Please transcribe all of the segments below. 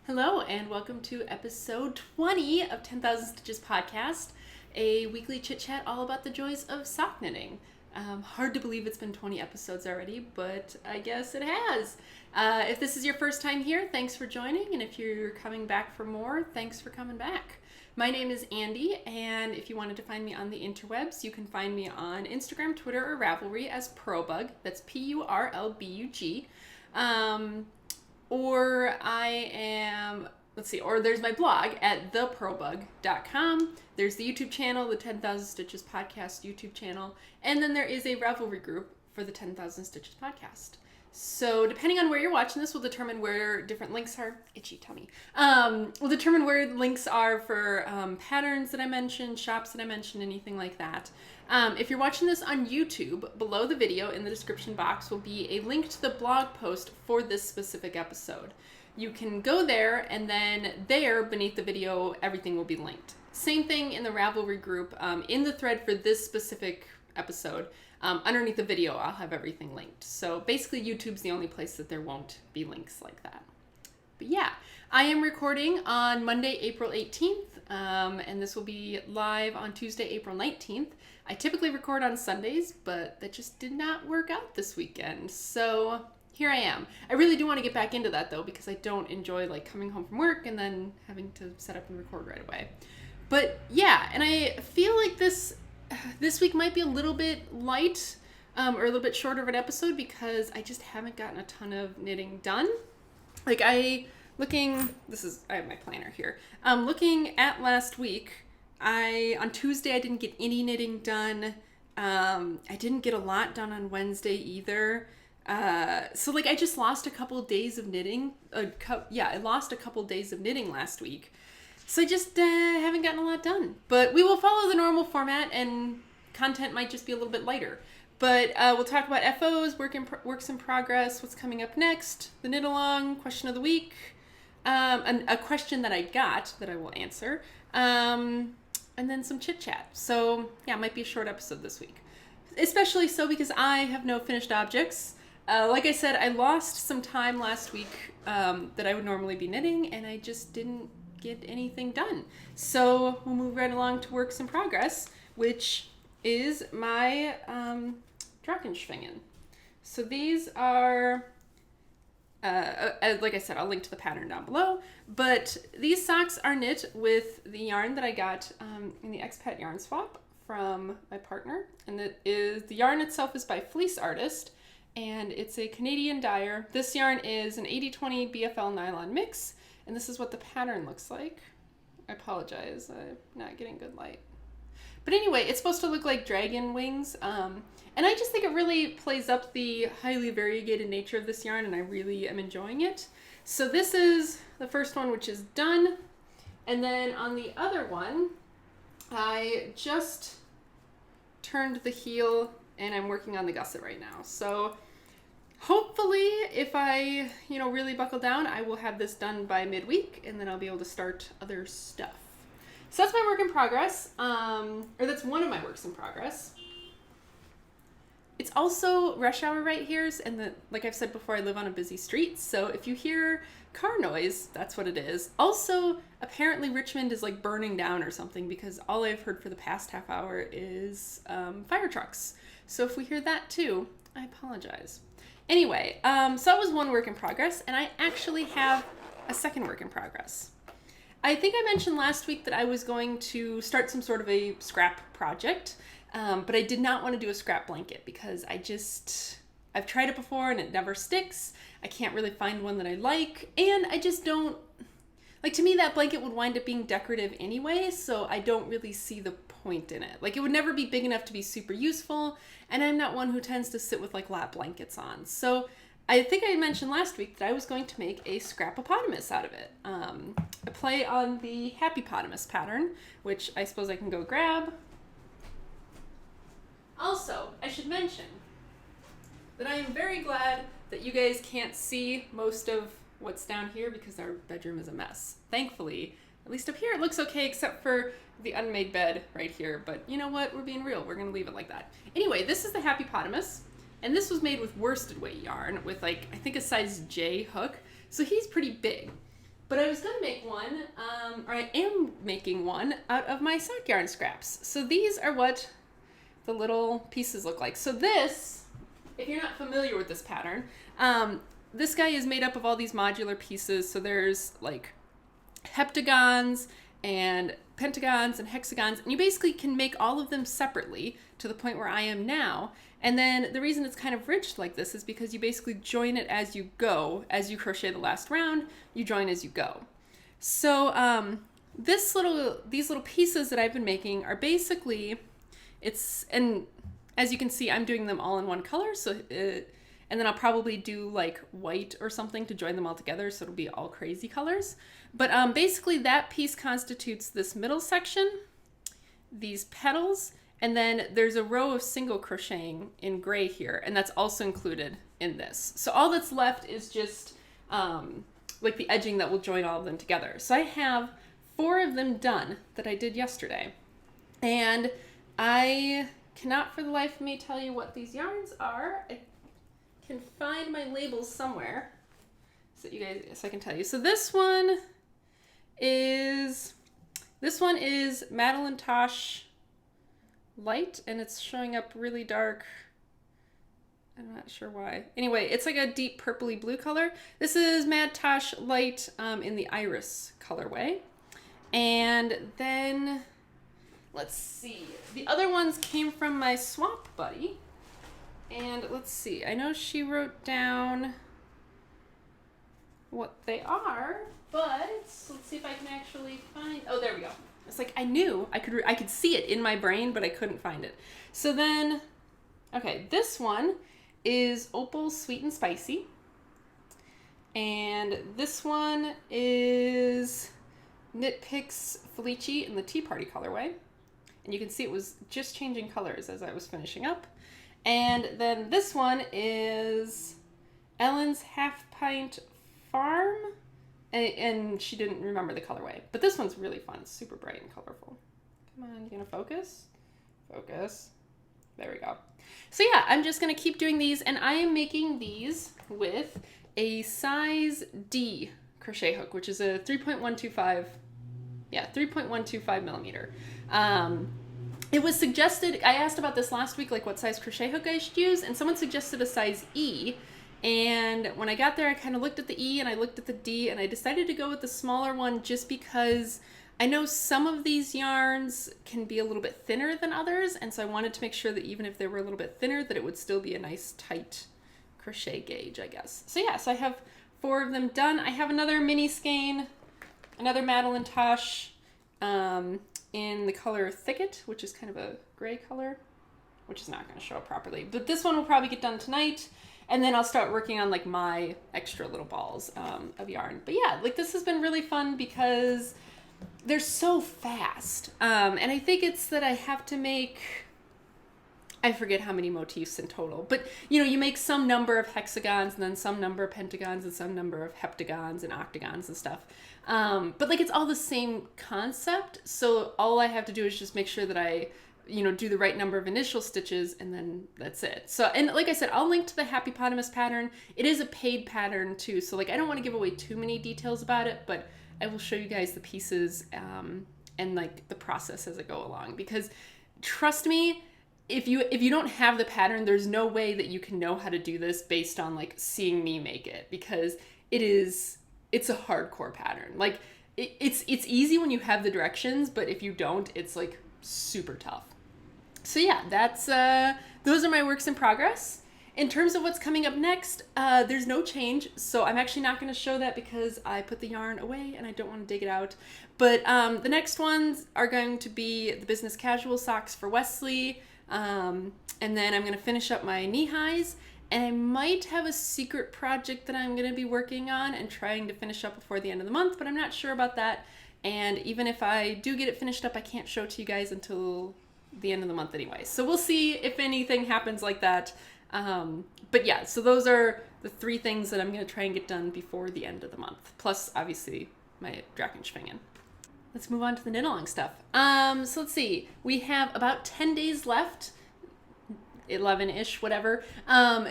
Hello, and welcome to episode 20 of 10,000 Stitches Podcast, a weekly chit-chat all about the joys of sock knitting. Hard to believe it's been 20 episodes already, but I guess it has. If this is your first time here, thanks for joining, and if you're coming back for more, thanks for coming back. My name is Andy, and if you wanted to find me on the interwebs, you can find me on Instagram, Twitter, or Ravelry as Purlbug. That's P-U-R-L-B-U-G. Or there's my blog at thepurlbug.com. There's the YouTube channel, the 10,000 Stitches Podcast YouTube channel, and then there is a Ravelry group for the 10,000 Stitches Podcast. So depending on where you're watching this will determine where different links are. Itchy tummy. Will determine where links are for patterns that I mentioned, shops that I mentioned, anything like that. If you're watching this on YouTube, below the video in the description box will be a link to the blog post for this specific episode. You can go there, and then there, beneath the video, everything will be linked. Same thing in the Ravelry group. In the thread for this specific episode, underneath the video, I'll have everything linked. So basically, YouTube's the only place that there won't be links like that. But yeah, I am recording on Monday, April 18th, and this will be live on Tuesday, April 19th. I typically record on Sundays, but that just did not work out this weekend. So here I am. I really do want to get back into that though, because I don't enjoy coming home from work and then having to set up and record right away. But yeah, and I feel like this week might be a little bit light, or a little bit shorter of an episode because I just haven't gotten a ton of knitting done. I have my planner here. Looking at last week, on Tuesday I didn't get any knitting done. I didn't get a lot done on Wednesday either. So I just lost a couple days of knitting. I lost a couple days of knitting last week. So I just haven't gotten a lot done. But we will follow the normal format, and content might just be a little bit lighter. But we'll talk about FOs, works in progress, what's coming up next, the knit along, question of the week, and a question that I got that I will answer, and then some chit chat. So yeah, it might be a short episode this week, especially so because I have no finished objects. Like I said, I lost some time last week that I would normally be knitting, and I just didn't get anything done. So we'll move right along to works in progress, which is my Drachenschwingen. So these are, like I said, I'll link to the pattern down below, but these socks are knit with the yarn that I got in the expat yarn swap from my partner, and the yarn itself is by Fleece Artist, and it's a Canadian dyer. This yarn is an 80/20 BFL nylon mix, and this is what the pattern looks like. I apologize, I'm not getting good light. But anyway, it's supposed to look like dragon wings, and I just think it really plays up the highly variegated nature of this yarn, and I really am enjoying it. So this is the first one, which is done, and then on the other one, I just turned the heel, and I'm working on the gusset right now. So hopefully, if I, really buckle down, I will have this done by midweek, and then I'll be able to start other stuff. So that's my work in progress, or that's one of my works in progress. It's also rush hour right here, and like I've said before, I live on a busy street, so if you hear car noise, that's what it is. Also, apparently Richmond is burning down or something, because all I've heard for the past half hour is fire trucks. So if we hear that too, I apologize. Anyway, so that was one work in progress, and I actually have a second work in progress. I think I mentioned last week that I was going to start some sort of a scrap project, but I did not want to do a scrap blanket because I've tried it before and it never sticks. I can't really find one that I like, and I just don't, to me that blanket would wind up being decorative anyway, so I don't really see the point in it. It would never be big enough to be super useful, and I'm not one who tends to sit with lap blankets on. So I think I mentioned last week that I was going to make a scrappapotamus out of it. A play on the happypotamus pattern, which I suppose I can go grab. Also, I should mention that I am very glad that you guys can't see most of what's down here because our bedroom is a mess. Thankfully, at least up here it looks okay except for the unmade bed right here, but you know what? We're being real. We're going to leave it like that. Anyway, this is the happypotamus. And this was made with worsted weight yarn with I think a size J hook. So he's pretty big. But I was going to make one, or I am making one out of my sock yarn scraps. So these are what the little pieces look like. So this, if you're not familiar with this pattern, this guy is made up of all these modular pieces. So there's like heptagons and pentagons and hexagons, and you basically can make all of them separately to the point where I am now. And then the reason it's kind of rich like this is because you basically join it as you go. As you crochet the last round, you join as you go. So these little pieces that I've been making are basically, and as you can see, I'm doing them all in one color. So and then I'll probably do like white or something to join them all together, so it'll be all crazy colors. But basically that piece constitutes this middle section, these petals, and then there's a row of single crocheting in gray here, and that's also included in this. So all that's left is just like the edging that will join all of them together. So I have 4 of them done that I did yesterday. And I cannot for the life of me tell you what these yarns are. I can find my labels somewhere so I can tell you. So this one is Madeline Tosh Light, and it's showing up really dark. I'm not sure why. Anyway, it's like a deep purpley blue color. This is Mad Tosh Light in the Iris colorway. And then, let's see. The other ones came from my swamp buddy. And let's see. I know she wrote down what they are, but let's see if I can actually find. Oh, there we go. It's like I knew I could see it in my brain, but I couldn't find it. So then, okay, this one is Opal Sweet and Spicy. And this one is Knit Picks Felici in the Tea Party colorway. And you can see it was just changing colors as I was finishing up. And then this one is Ellen's Half Pint Farm. And she didn't remember the colorway. But this one's really fun. It's super bright and colorful. Come on, you gonna focus? Focus. There we go. So yeah, I'm just gonna keep doing these, and I am making these with a size D crochet hook, which is a 3.125 millimeter. It was suggested, I asked about this last week, like what size crochet hook I should use, and someone suggested a size E. And when I got there, I kind of looked at the E and I looked at the D, and I decided to go with the smaller one just because I know some of these yarns can be a little bit thinner than others, and so I wanted to make sure that even if they were a little bit thinner, that it would still be a nice tight crochet gauge, I guess. So yeah, so I have 4 of them done. I have another mini skein, another Madeline Tosh in the color Thicket, which is kind of a gray color, which is not going to show up properly. But this one will probably get done tonight. And then I'll start working on like my extra little balls of yarn. But yeah, like this has been really fun because they're so fast. And I think it's that I have to make, I forget how many motifs in total, but you know, you make some number of hexagons and then some number of pentagons and some number of heptagons and octagons and stuff. But like it's all the same concept. So all I have to do is just make sure that I do the right number of initial stitches, and then that's it. So, and like I said, I'll link to the scrappapotamus pattern. It is a paid pattern too, so like I don't want to give away too many details about it, but I will show you guys the pieces and like the process as I go along, because trust me, if you don't have the pattern, there's no way that you can know how to do this based on like seeing me make it, because it's a hardcore pattern. Like it's easy when you have the directions, but if you don't, it's like super tough. So yeah, that's those are my works in progress. In terms of what's coming up next, there's no change, so I'm actually not going to show that because I put the yarn away and I don't want to dig it out. But the next ones are going to be the business casual socks for Wesley, and then I'm going to finish up my knee-highs, and I might have a secret project that I'm going to be working on and trying to finish up before the end of the month, but I'm not sure about that. And even if I do get it finished up, I can't show it to you guys until the end of the month anyway. So we'll see if anything happens like that. But yeah, so those are the 3 things that I'm going to try and get done before the end of the month. Plus, obviously, my Drachenschwingen. Let's move on to the knit-along stuff. So let's see. We have about 10 days left 11-ish, whatever,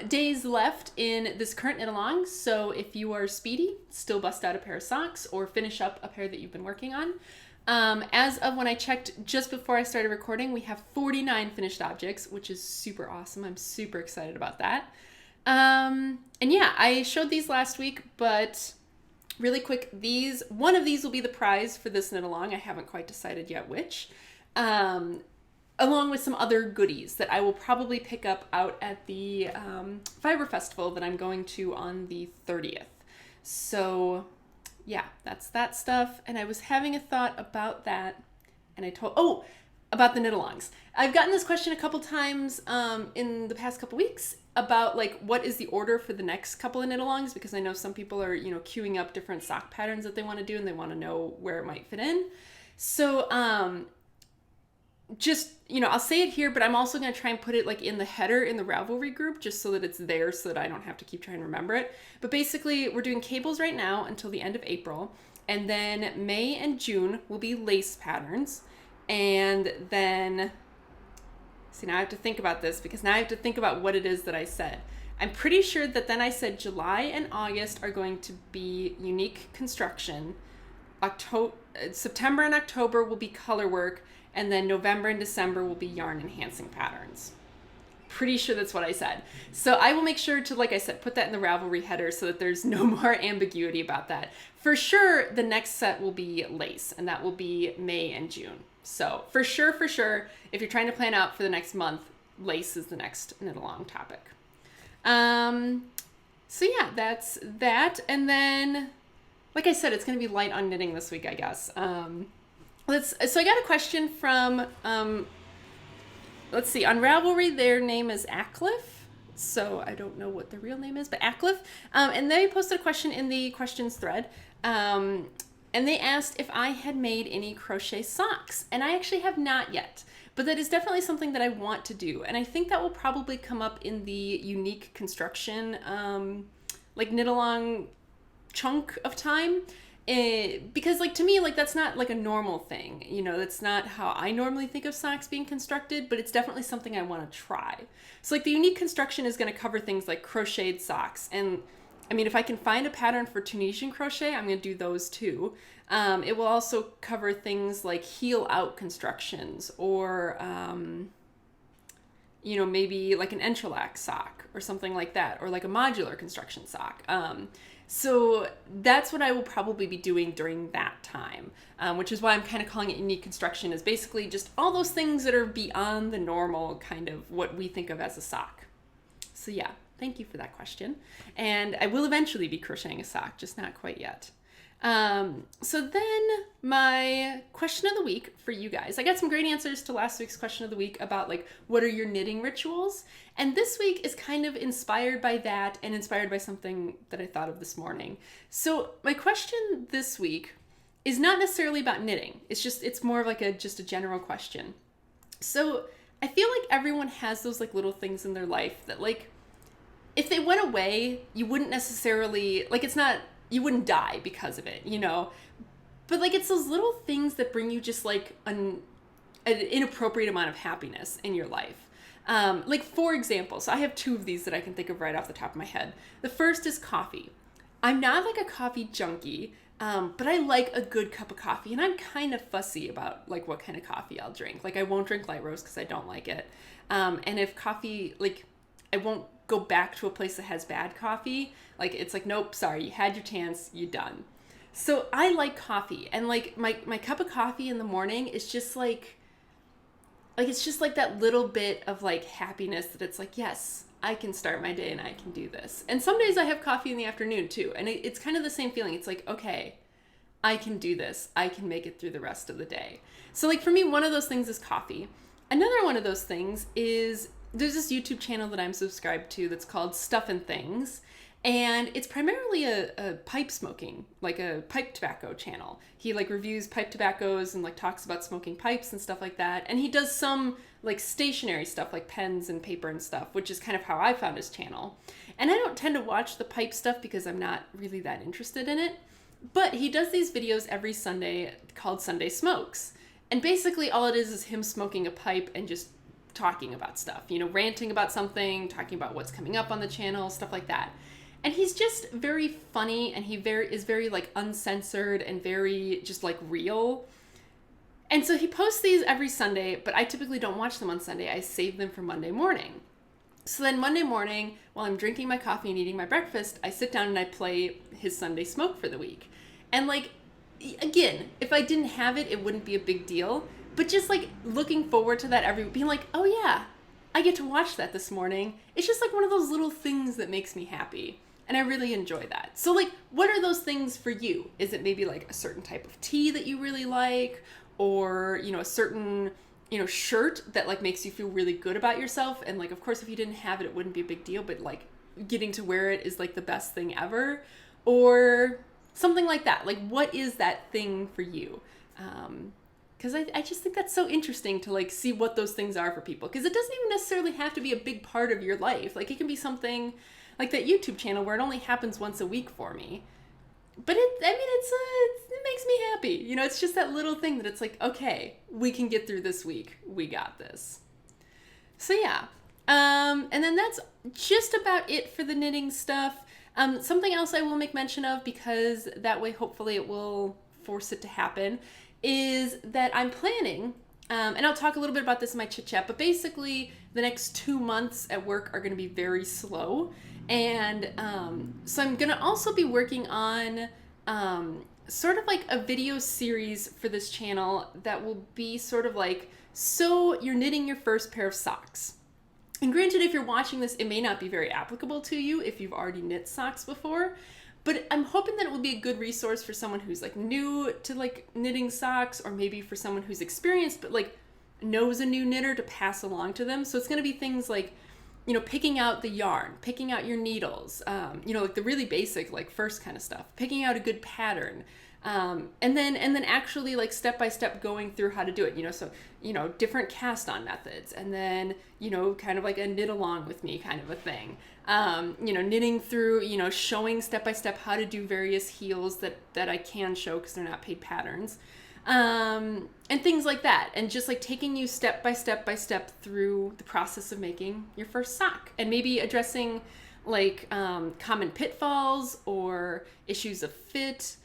days left in this current knit along. So if you are speedy, still bust out a pair of socks or finish up a pair that you've been working on. As of when I checked just before I started recording, we have 49 finished objects, which is super awesome. I'm super excited about that. And yeah, I showed these last week, but really quick, one of these will be the prize for this knit along. I haven't quite decided yet which. Along with some other goodies that I will probably pick up out at the Fiber Festival that I'm going to on the 30th. So yeah, that's that stuff. And I was having a thought about that, and about the knit-alongs. I've gotten this question a couple times in the past couple weeks about like what is the order for the next couple of knit-alongs, because I know some people are, queuing up different sock patterns that they want to do and they want to know where it might fit in. So just, I'll say it here, but I'm also going to try and put it like in the header in the Ravelry group just so that it's there so that I don't have to keep trying to remember it. But basically, we're doing cables right now until the end of April. And then May and June will be lace patterns. And then, see, now I have to think about this because now I have to think about what it is that I said. I'm pretty sure that then I said July and August are going to be unique construction. September and October will be color work. And then November and December will be yarn enhancing patterns. Pretty sure that's what I said. So I will make sure to, like I said, put that in the Ravelry header so that there's no more ambiguity about that. For sure, the next set will be lace, and that will be May and June. So for sure, if you're trying to plan out for the next month, lace is the next knit-along topic. So yeah, that's that. And then, like I said, it's going to be light on knitting this week, I guess. So I got a question from, let's see, on Ravelry, their name is Ackliff. So I don't know what their real name is, but Ackliff. And they posted a question in the questions thread. And they asked if I had made any crochet socks. And I actually have not yet. But that is definitely something that I want to do. And I think that will probably come up in the unique construction, like knit-along chunk of time. Because like to me, like that's not like a normal thing, that's not how I normally think of socks being constructed, but it's definitely something I want to try. So like the unique construction is going to cover things like crocheted socks. And I mean, if I can find a pattern for Tunisian crochet, I'm going to do those too. It will also cover things like heel out constructions or, maybe like an entrelac sock or something like that, or like a modular construction sock. So that's what I will probably be doing during that time, which is why I'm kind of calling it unique construction, is basically just all those things that are beyond the normal kind of what we think of as a sock. So yeah, thank you for that question. And I will eventually be crocheting a sock, just not quite yet. So then my question of the week for you guys, I got some great answers to last week's question of the week about like, what are your knitting rituals? And this week is kind of inspired by that and inspired by something that I thought of this morning. So my question this week is not necessarily about knitting. It's more of like just a general question. So I feel like everyone has those like little things in their life that like, if they went away, you wouldn't necessarily, like you wouldn't die because of it, but like it's those little things that bring you just like an inappropriate amount of happiness in your life. Like for example, so I have two of these that I can think of right off the top of my head. The first is coffee. I'm not like a coffee junkie, but I like a good cup of coffee, and I'm kind of fussy about like what kind of coffee I'll drink. Like I won't drink light roast because I don't like it. And if coffee, like I won't go back to a place that has bad coffee. Like it's like, nope, sorry, you had your chance, you done. So I like coffee, and like my cup of coffee in the morning is just like it's just like that little bit of like happiness that it's like, yes, I can start my day and I can do this. And some days I have coffee in the afternoon too, and it's kind of the same feeling. It's like, okay, I can do this. I can make it through the rest of the day. So like for me, one of those things is coffee. Another one of those things is there's this YouTube channel that I'm subscribed to that's called Stuff and Things. And it's primarily a pipe smoking, like a pipe tobacco channel. He like reviews pipe tobaccos and like talks about smoking pipes and stuff like that. And he does some like stationary stuff like pens and paper and stuff, which is kind of how I found his channel. And I don't tend to watch the pipe stuff because I'm not really that interested in it. But he does these videos every Sunday called Sunday Smokes. And basically all it is him smoking a pipe and just talking about stuff, you know, ranting about something, talking about what's coming up on the channel, stuff like that. And he's just very funny, and he is very like uncensored and very just like real. And so he posts these every Sunday, but I typically don't watch them on Sunday. I save them for Monday morning. So then Monday morning, while I'm drinking my coffee and eating my breakfast, I sit down and I play his Sunday Smoke for the week. And like, again, if I didn't have it, it wouldn't be a big deal. But just like looking forward to that every week, being like, oh yeah, I get to watch that this morning. It's just like one of those little things that makes me happy. And I really enjoy that. So like, what are those things for you? Is it maybe like a certain type of tea that you really like? Or, you know, a certain, you know, shirt that like makes you feel really good about yourself? And like, of course, if you didn't have it, it wouldn't be a big deal, but like getting to wear it is like the best thing ever. Or something like that. Like, what is that thing for you? Because I just think that's so interesting to like see what those things are for people. Because it doesn't even necessarily have to be a big part of your life. Like, it can be something like that YouTube channel where it only happens once a week for me. But it makes me happy. You know, it's just that little thing that it's like, okay, we can get through this week. We got this. So yeah. And then that's just about it for the knitting stuff. Something else I will make mention of, because that way hopefully it will force it to happen, is that I'm planning, and I'll talk a little bit about this in my chit chat, but basically the next 2 months at work are going to be very slow. And so I'm going to also be working on sort of like a video series for this channel that will be sort of like, so you're knitting your first pair of socks. And granted, if you're watching this, it may not be very applicable to you if you've already knit socks before, but I'm hoping that it will be a good resource for someone who's like new to like knitting socks, or maybe for someone who's experienced but like knows a new knitter to pass along to them. So it's going to be things like, you know, picking out the yarn, picking out your needles, you know, like the really basic, like first kind of stuff, picking out a good pattern, and then actually like step by step going through how to do it, you know, so, you know, different cast on methods, and then, you know, kind of like a knit along with me kind of a thing, you know, knitting through, you know, showing step by step how to do various heels that I can show because they're not paid patterns. And things like that, and just like taking you step by step through the process of making your first sock, and maybe addressing like common pitfalls or issues of fit,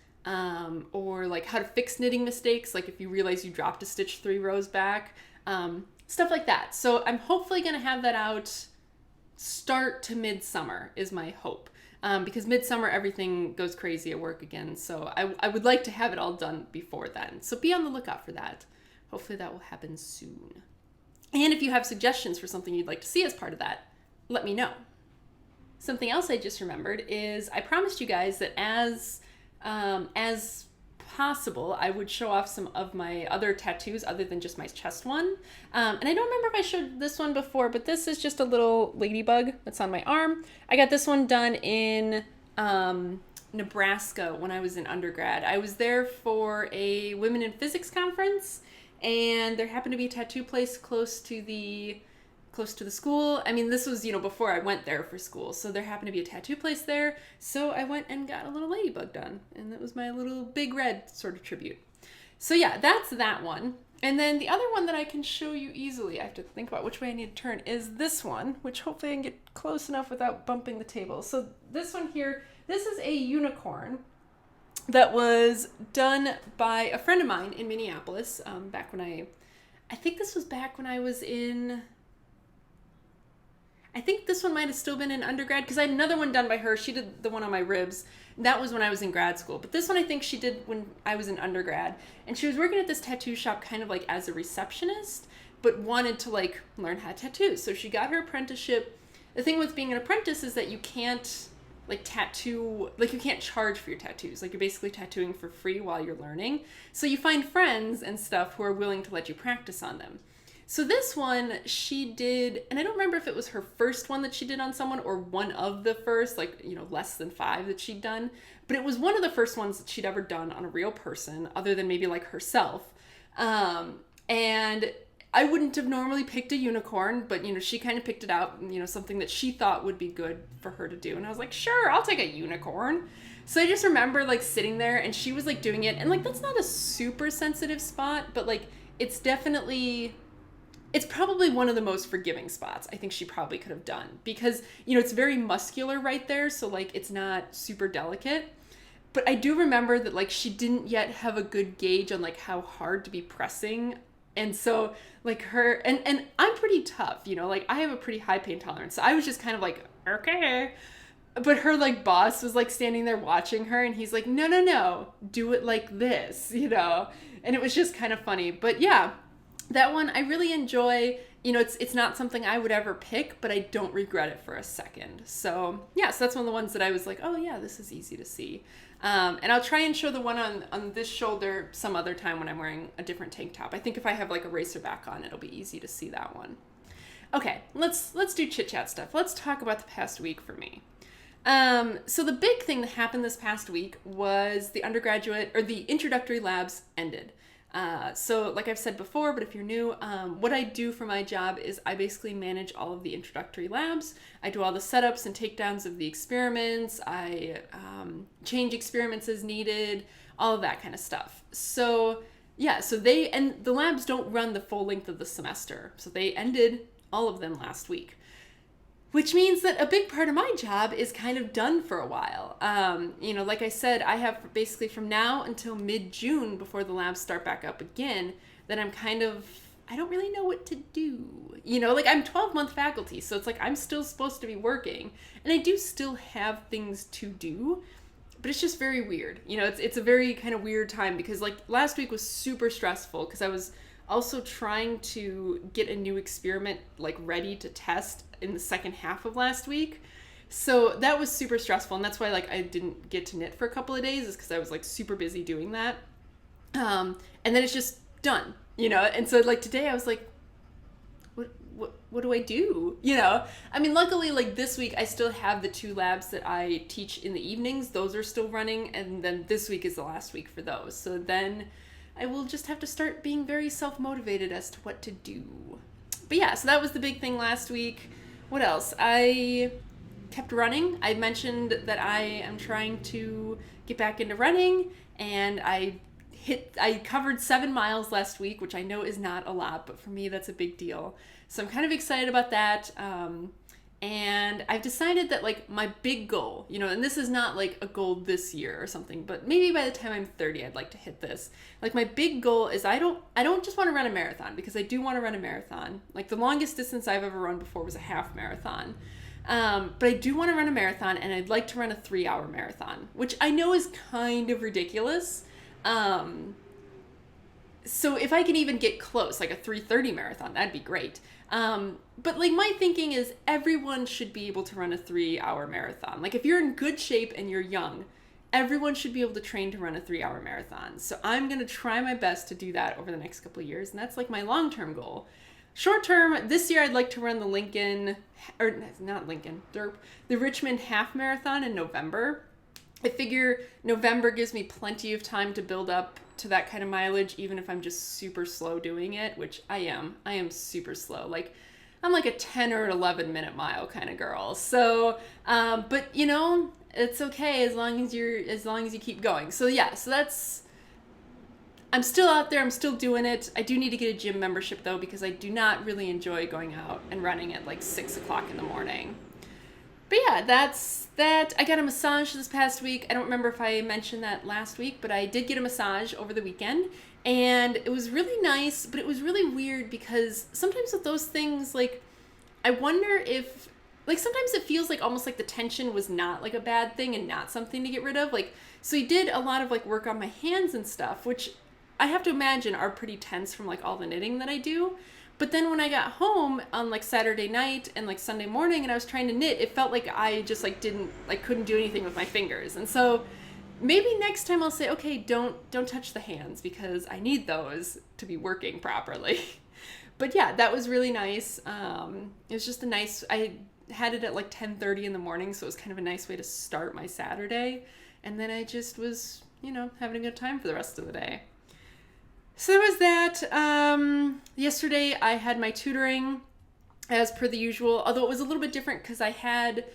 or like how to fix knitting mistakes, like if you realize you dropped a stitch 3 rows back, stuff like that. So I'm hopefully going to have that out start to midsummer is my hope. Because midsummer, everything goes crazy at work again. So I would like to have it all done before then. So be on the lookout for that. Hopefully that will happen soon. And if you have suggestions for something you'd like to see as part of that, let me know. Something else I just remembered is I promised you guys that as possible, I would show off some of my other tattoos other than just my chest one. And I don't remember if I showed this one before, but this is just a little ladybug that's on my arm. I got this one done in Nebraska when I was in undergrad. I was there for a Women in Physics conference, and there happened to be a tattoo place close to the school. I mean, this was, you know, before I went there for school. So there happened to be a tattoo place there. So I went and got a little ladybug done. And that was my little big red sort of tribute. So yeah, that's that one. And then the other one that I can show you easily, I have to think about which way I need to turn, is this one, which hopefully I can get close enough without bumping the table. So this one here, this is a unicorn that was done by a friend of mine in Minneapolis, back when I think this was back when I was in... I think this one might have still been in undergrad, because I had another one done by her. She did the one on my ribs. That was when I was in grad school. But this one I think she did when I was in undergrad. And she was working at this tattoo shop kind of like as a receptionist, but wanted to like learn how to tattoo. So she got her apprenticeship. The thing with being an apprentice is that you can't like tattoo, like you can't charge for your tattoos. Like you're basically tattooing for free while you're learning. So you find friends and stuff who are willing to let you practice on them. So this one she did, and I don't remember if it was her first one that she did on someone or one of the first, like, you know, less than 5 that she'd done, but it was one of the first ones that she'd ever done on a real person other than maybe like herself. And I wouldn't have normally picked a unicorn, but, you know, she kind of picked it out, you know, something that she thought would be good for her to do. And I was like, sure, I'll take a unicorn. So I just remember like sitting there and she was like doing it. And like, that's not a super sensitive spot, but like, it's definitely it's probably one of the most forgiving spots I think she probably could have done, because, you know, it's very muscular right there. So like, it's not super delicate. But I do remember that like she didn't yet have a good gauge on like how hard to be pressing. And so like her, and I'm pretty tough, you know, like I have a pretty high pain tolerance. So I was just kind of like, okay. But her like boss was like standing there watching her, and he's like, no, no, no, do it like this, you know? And it was just kind of funny. But yeah, that one I really enjoy. You know, it's not something I would ever pick, but I don't regret it for a second. So yeah, so that's one of the ones that I was like, oh yeah, this is easy to see. And I'll try and show the one on this shoulder some other time when I'm wearing a different tank top. I think if I have like a racer back on, it'll be easy to see that one. Okay, let's do chit chat stuff. Let's talk about the past week for me. So the big thing that happened this past week was the undergraduate, or the introductory labs ended. So like I've said before, but if you're new, what I do for my job is I basically manage all of the introductory labs. I do all the setups and takedowns of the experiments. I change experiments as needed, all of that kind of stuff. So yeah, so and the labs don't run the full length of the semester. So they ended all of them last week, which means that a big part of my job is kind of done for a while. You know, like I said, I have basically from now until mid-June before the labs start back up again, that I don't really know what to do. You know, like I'm 12-month faculty, so it's like I'm still supposed to be working, and I do still have things to do, but it's just very weird. You know, it's a very kind of weird time, because like last week was super stressful because I was also trying to get a new experiment like ready to test in the second half of last week. So that was super stressful, and that's why like I didn't get to knit for a couple of days, is because I was like super busy doing that. And then it's just done, you know? And so like today I was like, what do I do? You know, I mean, luckily like this week I still have the 2 labs that I teach in the evenings. Those are still running. And then this week is the last week for those. So then I will just have to start being very self-motivated as to what to do. But yeah, so that was the big thing last week. What else? I kept running. I mentioned that I am trying to get back into running, and I covered 7 miles last week, which I know is not a lot, but for me that's a big deal. So I'm kind of excited about that. And I've decided that like my big goal, you know, and this is not like a goal this year or something, but maybe by the time I'm 30, I'd like to hit this. Like my big goal is I don't just want to run a marathon, because I do want to run a marathon. Like the longest distance I've ever run before was a half marathon. But I do want to run a marathon, and I'd like to run a 3-hour marathon, which I know is kind of ridiculous. So if I can even get close, like a 3:30 marathon, that'd be great. But like my thinking is everyone should be able to run a 3-hour marathon. Like if you're in good shape and you're young, everyone should be able to train to run a 3-hour marathon. So I'm going to try my best to do that over the next couple of years. And that's like my long-term goal. Short term, this year I'd like to run the Richmond half marathon in November. I figure November gives me plenty of time to build up to that kind of mileage, even if I'm just super slow doing it, which I am. I am super slow. Like I'm like a 10 or 11 minute mile kind of girl. So, but you know, it's okay as long as you keep going. So yeah, so I'm still out there. I'm still doing it. I do need to get a gym membership though, because I do not really enjoy going out and running at like 6 o'clock in the morning. But yeah, that's that. I got a massage this past week. I don't remember if I mentioned that last week, but I did get a massage over the weekend, and it was really nice, but it was really weird because sometimes with those things, like, I wonder if, like, sometimes it feels like almost like the tension was not like a bad thing and not something to get rid of. Like, so he did a lot of like work on my hands and stuff, which I have to imagine are pretty tense from like all the knitting that I do. But then when I got home on like Saturday night and like Sunday morning and I was trying to knit, it felt like I just like couldn't do anything with my fingers. And so maybe next time I'll say, okay, don't touch the hands, because I need those to be working properly. But yeah, that was really nice. It was just I had it at like 10:30 in the morning, so it was kind of a nice way to start my Saturday. And then I just was, you know, having a good time for the rest of the day. So there was that. Yesterday I had my tutoring as per the usual, although it was a little bit different because I had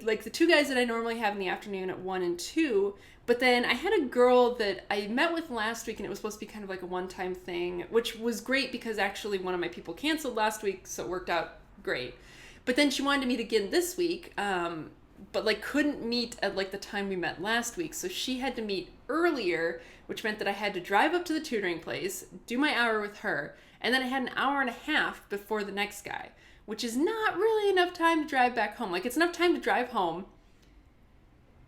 like the two guys that I normally have in the afternoon at 1 and 2. But then I had a girl that I met with last week, and it was supposed to be kind of like a one-time thing, which was great because actually one of my people canceled last week, so it worked out great. But then she wanted to meet again this week, but like couldn't meet at like the time we met last week. So she had to meet earlier, which meant that I had to drive up to the tutoring place, do my hour with her, and then I had an hour and a half before the next guy, which is not really enough time to drive back home. Like, it's enough time to drive home,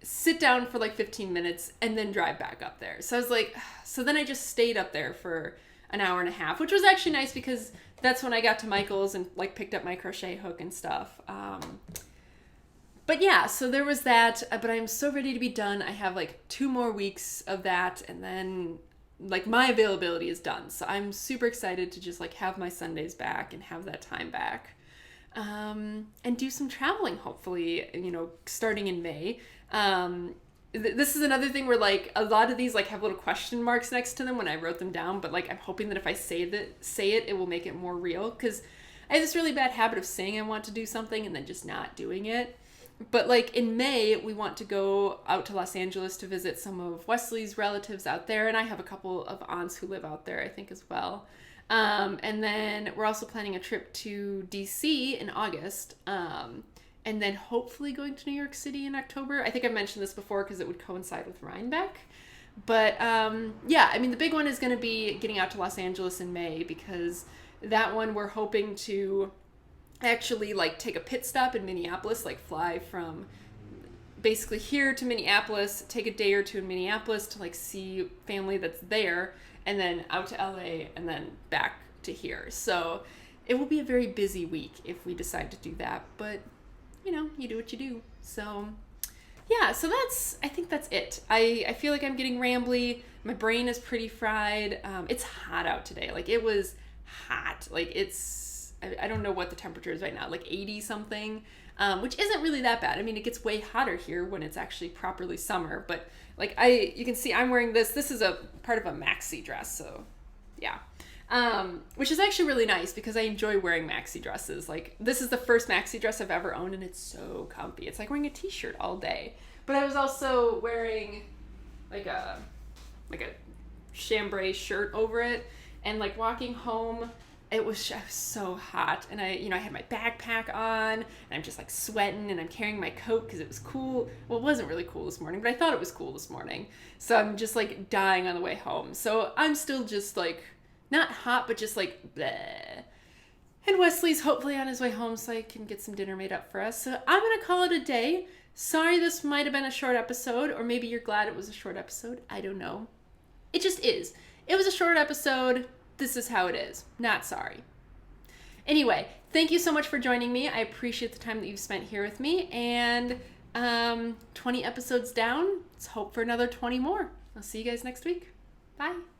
sit down for like 15 minutes, and then drive back up there. So I was like, so then I just stayed up there for an hour and a half, which was actually nice because that's when I got to Michael's and like picked up my crochet hook and stuff. But yeah, so there was that, but I'm so ready to be done. I have like 2 more weeks of that, and then like my availability is done. So I'm super excited to just like have my Sundays back and have that time back. And do some traveling, hopefully, you know, starting in May. This is another thing where like a lot of these like have little question marks next to them when I wrote them down, but like I'm hoping that if I say it will make it more real, because I have this really bad habit of saying I want to do something and then just not doing it. But like in May, we want to go out to Los Angeles to visit some of Wesley's relatives out there, and I have a couple of aunts who live out there, I think, as well. And then we're also planning a trip to DC in August, and then hopefully going to New York City in October. I think I mentioned this before because it would coincide with Rhinebeck. But yeah, I mean, the big one is going to be getting out to Los Angeles in May, because that one we're hoping to actually like take a pit stop in Minneapolis, like fly from basically here to Minneapolis, take a day or two in Minneapolis to like see family that's there, and then out to LA, and then back to here. So it will be a very busy week if we decide to do that, but you know, you do what you do. So yeah, so I think that's it. I feel like I'm getting rambly. My brain is pretty fried. It's hot out today. Like, it was hot. Like, I don't know what the temperature is right now, like 80 something, which isn't really that bad. I mean, it gets way hotter here when it's actually properly summer, but like you can see I'm wearing this. This is a part of a maxi dress, so yeah. Which is actually really nice because I enjoy wearing maxi dresses. Like, this is the first maxi dress I've ever owned, and it's so comfy. It's like wearing a t-shirt all day. But I was also wearing like a chambray shirt over it, and like walking home, I was so hot, and I had my backpack on, and I'm just like sweating, and I'm carrying my coat because it was cool. Well, it wasn't really cool this morning, but I thought it was cool this morning. So I'm just like dying on the way home. So I'm still just like not hot, but just like bleh. And Wesley's hopefully on his way home, so I can get some dinner made up for us. So I'm gonna call it a day. Sorry, this might have been a short episode, or maybe you're glad it was a short episode. I don't know. It just is. It was a short episode. This is how it is. Not sorry. Anyway, thank you so much for joining me. I appreciate the time that you've spent here with me. And 20 episodes down. Let's hope for another 20 more. I'll see you guys next week. Bye.